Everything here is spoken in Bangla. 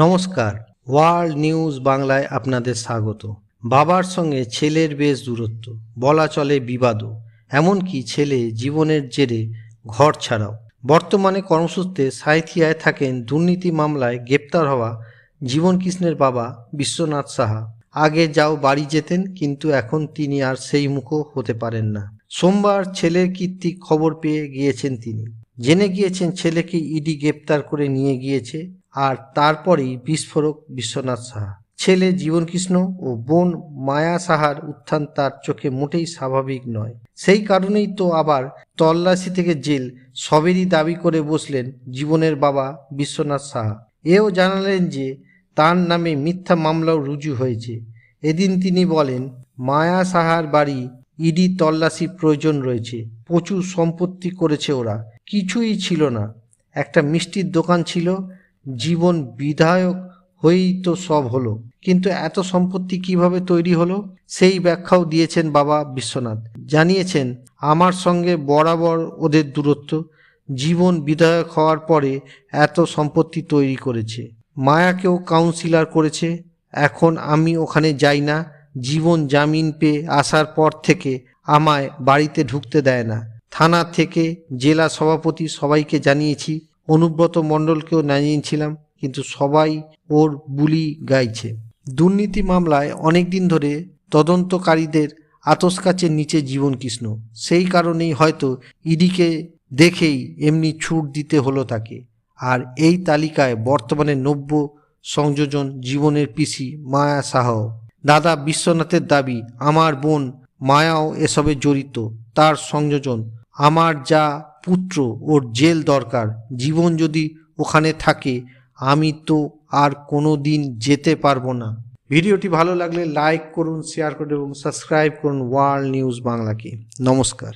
নমস্কার, ওয়ার্ল্ড নিউজ বাংলায় আপনাদের স্বাগত। বাবার সঙ্গে ছেলের বেশ দূরত্ব, বলা চলে বিবাদও, এমনকি ছেলে জীবনের জেরে ঘর ছাড়াও। বর্তমানে কর্মসূত্রে সাঁইথিয়ায় থাকেন দুর্নীতি মামলায় গ্রেপ্তার হওয়া জীবন কৃষ্ণের বাবা বিশ্বনাথ সাহা। আগে যাও বাড়ি যেতেন, কিন্তু এখন তিনি আর সেই মুখও হতে পারেন না। সোমবার ছেলের কীর্তি খবর পেয়ে গিয়েছেন তিনি। জেনে গিয়েছেন ছেলেকে ইডি গ্রেপ্তার করে নিয়ে গিয়েছে, আর তারপরেই বিস্ফোরক বিশ্বনাথ সাহা। ছেলে জীবনকৃষ্ণ ও বোন মায়া সাহার উত্থান তার চোখে মোটেই স্বাভাবিক নয়। সেই কারণেই তো আবার তল্লাশি থেকে জেল সবেরই দাবি করে বসলেন জীবনের বাবা বিশ্বনাথ সাহা। এও জানালেন যে তার নামে মিথ্যা মামলাও রুজু হয়েছে। এদিন তিনি বলেন, মায়া সাহার বাড়ি ইডি তল্লাশি প্রয়োজন রয়েছে। প্রচুর সম্পত্তি করেছে ওরা, কিছুই ছিল না। একটা মিষ্টির দোকান ছিল। জীবন বিধায়ক হয়েই তো সব হলো, কিন্তু এত সম্পত্তি কিভাবে তৈরি হলো সেই ব্যাখ্যাও দিয়েছেন বাবা বিশ্বনাথ। জানিয়েছেন, আমার সঙ্গে বরাবর ওদের দূরত্ব। জীবন বিধায়ক হওয়ার পরে এত সম্পত্তি তৈরি করেছে। মায়াকেও কাউন্সিলর করেছে। এখন আমি ওখানে যাই না। জীবন জামিন পেয়ে আসার পর থেকে আমায় বাড়িতে ঢুকতে দেয় না। থানা থেকে জেলা সভাপতি সবাইকে জানিয়েছি, অনুব্রত মণ্ডলকেও জানিয়েছিলাম, কিন্তু সবাই ওর বুলি গাইছে। দুর্নীতি মামলায় অনেকদিন ধরে তদন্তকারীদের আতসকাচের নিচে জীবনকৃষ্ণ। সেই কারণেই হয়তো ইডিকে দেখেই এমনি ছুট দিতে হলো তাকে। আর এই তালিকায় বর্তমানে নব্য সংযোজন জীবনের পিসি মায়া সাহা। দাদা বিশ্বনাথের দাবি, আমার বোন মায়াও এসবে জড়িত। তার সংযোজন, আমার যা পুত্র, ওর জেল দরকার। জীবন যদি ওখানে থাকে আমি তো আর কোনো দিন যেতে পারবো না। ভিডিওটি ভালো লাগলে লাইক করুন, শেয়ার করুন এবং সাবস্ক্রাইব করুন ওয়ার্ল্ড নিউজ বাংলাকে। নমস্কার।